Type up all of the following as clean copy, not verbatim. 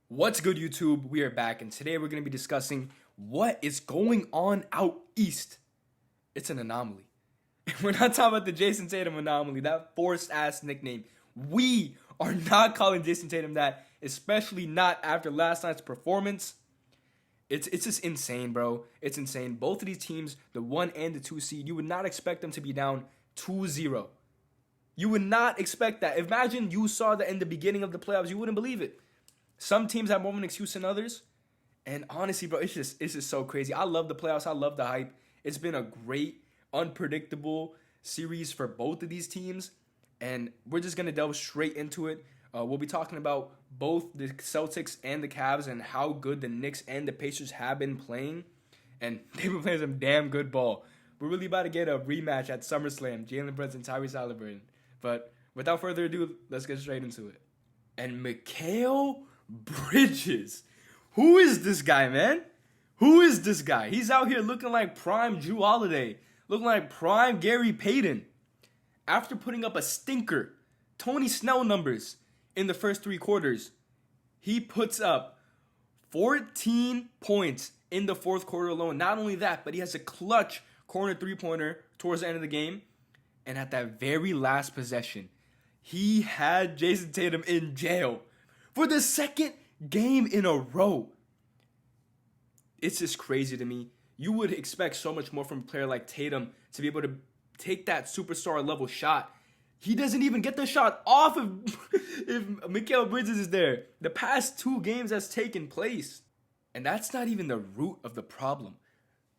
What's good, YouTube? We are back, and today we're going to be discussing what is going on out east. It's an anomaly. We're not talking about the Jayson Tatum anomaly, that forced-ass nickname. We are not calling Jayson Tatum that, especially not after last night's performance. It's just insane, bro. It's insane. Both of these teams, the 1 and the 2 seed, you would not expect them to be down 2-0. You would not expect that. Imagine you saw that in the beginning of the playoffs. You wouldn't believe it. Some teams have more of an excuse than others. And honestly, bro, it's just so crazy. I love the playoffs. I love the hype. It's been a great, unpredictable series for both of these teams. And we're just going to delve straight into it. We'll be talking about both the Celtics and the Cavs and how good the Knicks and the Pacers have been playing. And they've been playing some damn good ball. We're really about to get a rematch at SummerSlam. Jalen, Brunson, Tyrese, Haliburton. But without further ado, let's get straight into it. And Mikal Bridges. Who is this guy, man? Who is this guy? He's out here looking like prime Drew Holiday, looking like prime Gary Payton. After putting up a stinker, Tony Snell numbers in the first 3 quarters, he puts up 14 points in the fourth quarter alone. Not only that, but he has a clutch corner 3-pointer towards the end of the game. And at that very last possession, he had Jayson Tatum in jail for the second game in a row. It's just crazy to me. You would expect so much more from a player like Tatum to be able to take that superstar level shot. He doesn't even get the shot off if Mikal Bridges is there. The past 2 games that's taken place. And that's not even the root of the problem.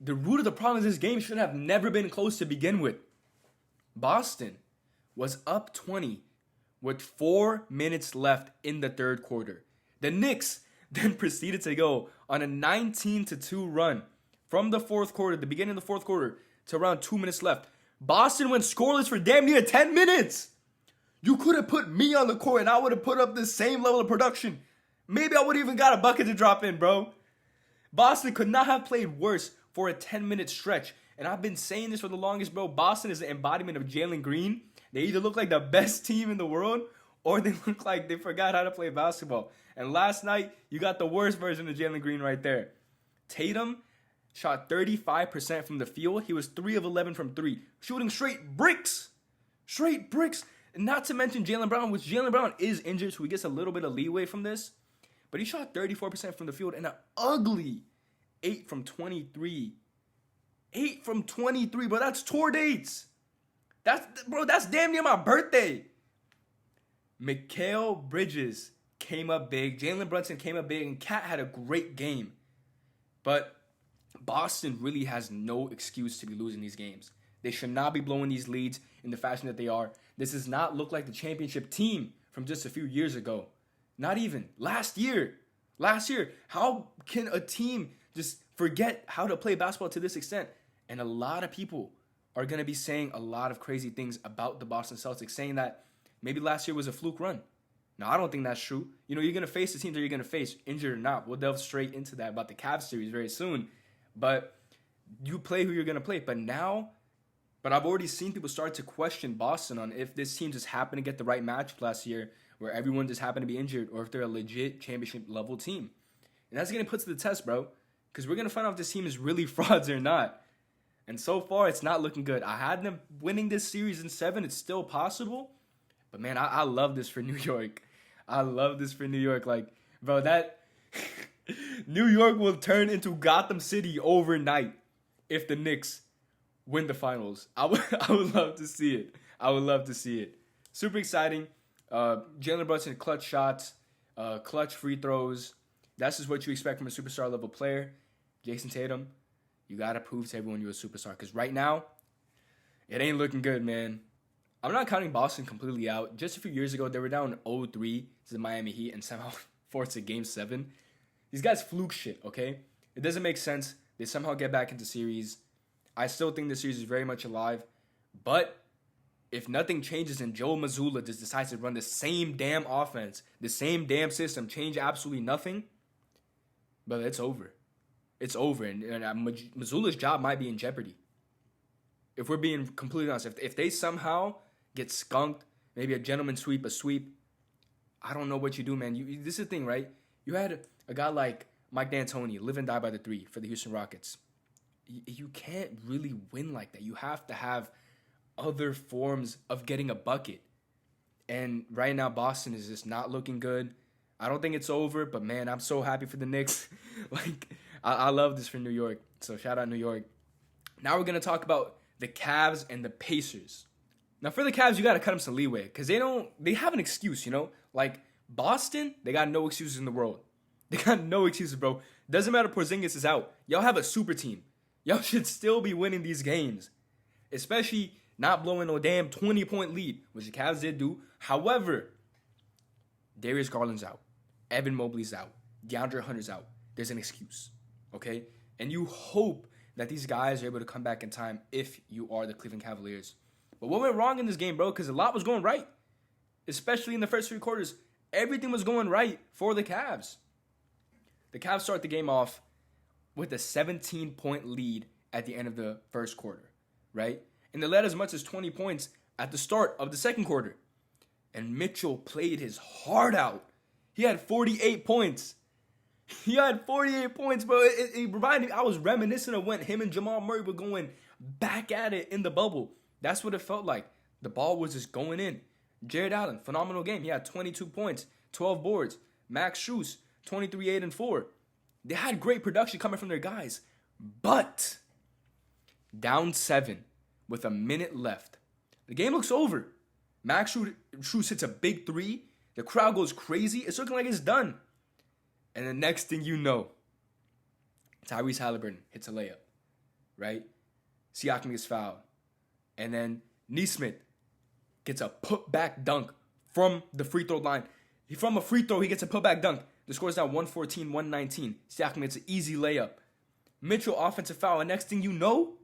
The root of the problem is this game should have never been close to begin with. Boston was up 20 with 4 minutes left in the third quarter. The Knicks then proceeded to go on a 19-2 run from the fourth quarter, the beginning of the fourth quarter, to around 2 minutes left. Boston went scoreless for damn near 10 minutes. You could have put me on the court and I would have put up the same level of production. Maybe I would have even got a bucket to drop in, bro. Boston could not have played worse for a 10-minute stretch. And I've been saying this for the longest, bro. Boston is the embodiment of Jalen Green. They either look like the best team in the world or they look like they forgot how to play basketball. And last night, you got the worst version of Jalen Green right there. Tatum shot 35% from the field. He was 3 of 11 from 3. Shooting straight bricks. Straight bricks. And not to mention Jaylen Brown, which Jaylen Brown is injured, so he gets a little bit of leeway from this. But he shot 34% from the field and an ugly 8 from 23. 8 from 23, bro. That's tour dates. That's damn near my birthday. Mikal Bridges came up big. Jalen Brunson came up big. And Cat had a great game. But Boston really has no excuse to be losing these games. They should not be blowing these leads in the fashion that they are. This does not look like the championship team from just a few years ago. Not even. Last year. How can a team just forget how to play basketball to this extent? And a lot of people are going to be saying a lot of crazy things about the Boston Celtics, saying that maybe last year was a fluke run. No, I don't think that's true. You know, you're going to face the teams that you're going to face, injured or not. We'll delve straight into that about the Cavs series very soon. But you play who you're going to play. But I've already seen people start to question Boston on if this team just happened to get the right matchup last year where everyone just happened to be injured or if they're a legit championship level team. And that's going to put to the test, bro. Because we're going to find out if this team is really frauds or not. And so far, it's not looking good. I had them winning this series in 7. It's still possible. But, man, I love this for New York. I love this for New York. Like, bro, that New York will turn into Gotham City overnight if the Knicks win the finals. I would love to see it. I would love to see it. Super exciting. Jalen Brunson, clutch shots, clutch free throws. That's just what you expect from a superstar level player. Jayson Tatum, you got to prove to everyone you're a superstar. Because right now, it ain't looking good, man. I'm not counting Boston completely out. Just a few years ago, they were down 0-3 to the Miami Heat and somehow forced a Game 7. These guys fluke shit, okay? It doesn't make sense. They somehow get back into series. I still think the series is very much alive. But if nothing changes and Joe Mazzulla just decides to run the same damn offense, the same damn system, change absolutely nothing, but it's over. It's over. And Mazzulla's job might be in jeopardy. If we're being completely honest, if they somehow get skunked, maybe a gentleman sweep, I don't know what you do, man. This is the thing, right? You had a guy like Mike D'Antoni live and die by the three for the Houston Rockets. You can't really win like that. You have to have other forms of getting a bucket. And right now, Boston is just not looking good. I don't think it's over, but man, I'm so happy for the Knicks. I love this for New York. So shout out New York. Now we're going to talk about the Cavs and the Pacers. Now for the Cavs, you got to cut them some leeway because they have an excuse, you know? Like Boston, they got no excuses in the world. They got no excuses, bro. Doesn't matter Porzingis is out. Y'all have a super team. Y'all should still be winning these games. Especially not blowing no damn 20-point lead, which the Cavs did do. However, Darius Garland's out. Evan Mobley's out. DeAndre Hunter's out. There's an excuse, okay? And you hope that these guys are able to come back in time if you are the Cleveland Cavaliers. But what went wrong in this game, bro? Because a lot was going right. Especially in the first three quarters. Everything was going right for the Cavs. The Cavs start the game off with a 17-point lead at the end of the first quarter, right? And they led as much as 20 points at the start of the second quarter. And Mitchell played his heart out. He had 48 points. He had 48 points, bro. It reminded me, I was reminiscent of when him and Jamal Murray were going back at it in the bubble. That's what it felt like. The ball was just going in. Jared Allen, phenomenal game. He had 22 points, 12 boards. Max Strus, 23, 8, and 4. They had great production coming from their guys. But down 7 with a minute left. The game looks over. Max Strus hits a big three. The crowd goes crazy. It's looking like it's done. And the next thing you know, Tyrese Haliburton hits a layup, right? Siakam gets fouled. And then Nesmith gets a put-back dunk from the free throw line. From a free throw, he gets a put-back dunk. The score's now 114-119. Siakam gets an easy layup. Mitchell, offensive foul. And next thing you know,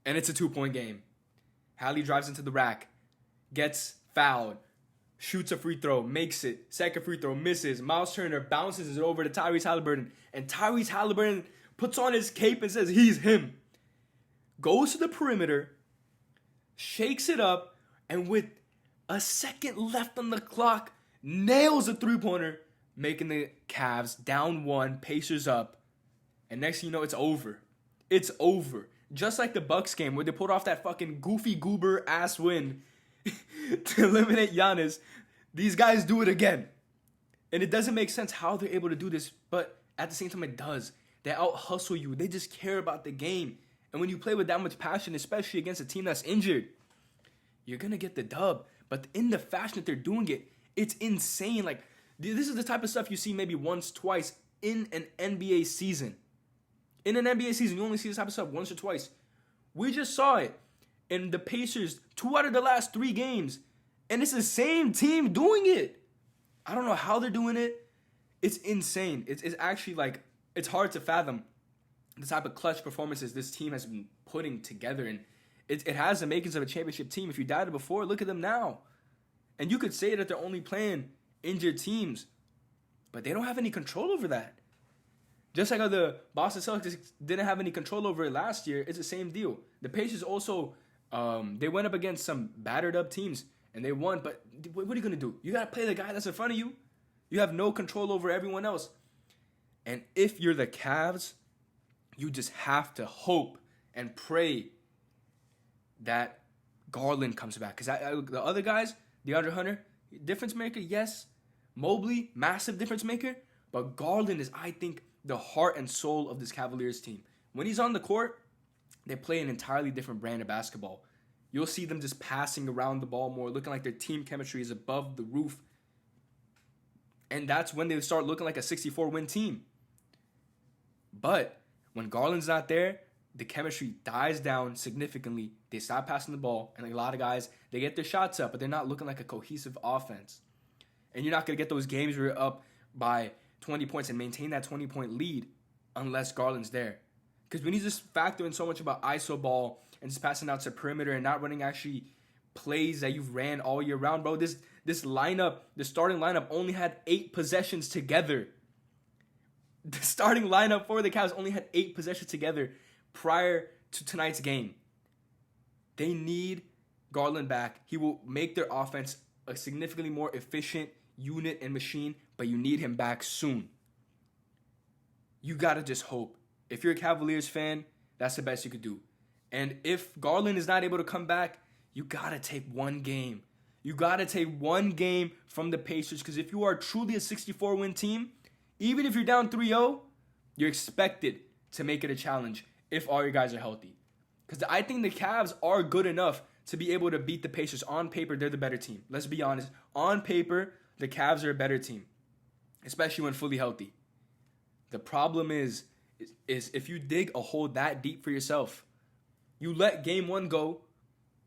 and it's a 2-point game. Hallie drives into the rack, gets fouled, shoots a free throw, makes it. Second free throw, misses. Miles Turner bounces it over to Tyrese Haliburton. And Tyrese Haliburton puts on his cape and says he's him. Goes to the perimeter, shakes it up, and with a second left on the clock, nails a three-pointer, making the Cavs down 1, Pacers up. And next thing you know, it's over. It's over. Just like the Bucks game where they pulled off that fucking goofy goober ass win to eliminate Giannis. These guys do it again. And it doesn't make sense how they're able to do this, but at the same time it does. They out-hustle you. They just care about the game. And when you play with that much passion, especially against a team that's injured, you're going to get the dub. But in the fashion that they're doing it, it's insane. Like, this is the type of stuff you see maybe once, twice in an NBA season. In an NBA season, you only see this type of stuff once or twice. We just saw it in the Pacers 2 out of the last 3 games. And it's the same team doing it. I don't know how they're doing it. It's insane. It's actually like, it's hard to fathom the type of clutch performances this team has been putting together. And it has the makings of a championship team. If you doubted it before, look at them now. And you could say that they're only playing injured teams. But they don't have any control over that. Just like how the Boston Celtics didn't have any control over it last year, it's the same deal. The Pacers also, they went up against some battered up teams, and they won. But what are you going to do? You got to play the guy that's in front of you. You have no control over everyone else. And if you're the Cavs, you just have to hope and pray that Garland comes back. Because the other guys, DeAndre Hunter, difference maker, yes. Mobley, massive difference maker. But Garland is, I think, the heart and soul of this Cavaliers team. When he's on the court, they play an entirely different brand of basketball. You'll see them just passing around the ball more, looking like their team chemistry is above the roof. And that's when they start looking like a 64-win team. But when Garland's not there, the chemistry dies down significantly. They stop passing the ball, and a lot of guys, they get their shots up, but they're not looking like a cohesive offense. And you're not going to get those games where you're up by 20 points and maintain that 20-point lead unless Garland's there. Because when you just factor in so much about iso ball and just passing out to perimeter and not running actually plays that you've ran all year round, bro, this lineup, the starting lineup only had 8 possessions together. The starting lineup for the Cavs only had 8 possessions together prior to tonight's game. They need Garland back. He will make their offense a significantly more efficient unit and machine, but you need him back soon. you got to just hope. If you're a Cavaliers fan, that's the best you could do. And if Garland is not able to come back, you got to take one game. You got to take one game from the Pacers, because if you are truly a 64-win team, even if you're down 3-0, you're expected to make it a challenge if all your guys are healthy. Because I think the Cavs are good enough to be able to beat the Pacers. On paper, they're the better team. Let's be honest. On paper, the Cavs are a better team, especially when fully healthy. The problem is if you dig a hole that deep for yourself, you let game one go,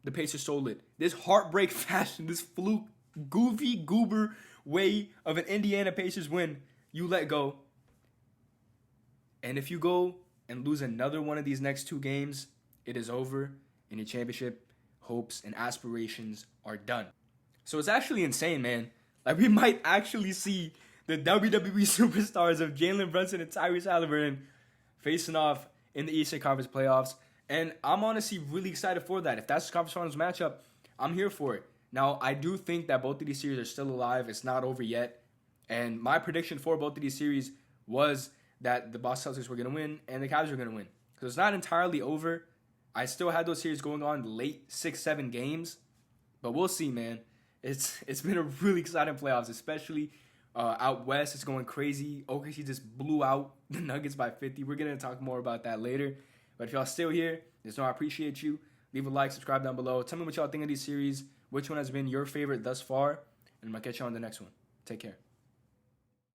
the Pacers stole it. This heartbreak fashion, this fluke, goofy, goober way of an Indiana Pacers win, you let go. And if you go and lose another one of these next two games, it is over, and your championship hopes and aspirations are done. So it's actually insane, man. Like, we might actually see the WWE superstars of Jalen, Brunson, and Tyrese Haliburton facing off in the Eastern Conference playoffs. And I'm honestly really excited for that. If that's the conference finals matchup, I'm here for it. Now, I do think that both of these series are still alive. It's not over yet. And my prediction for both of these series was that the Boston Celtics were going to win and the Cavs were going to win. Because it's not entirely over. I still had those series going on late 6-7 games. But we'll see, man. It's been a really exciting playoffs, especially out west. It's going crazy. OKC just blew out the Nuggets by 50. We're going to talk more about that later. But if y'all still here, just know I appreciate you. Leave a like, subscribe down below. Tell me what y'all think of these series. Which one has been your favorite thus far? And I'm going to catch you on the next one. Take care.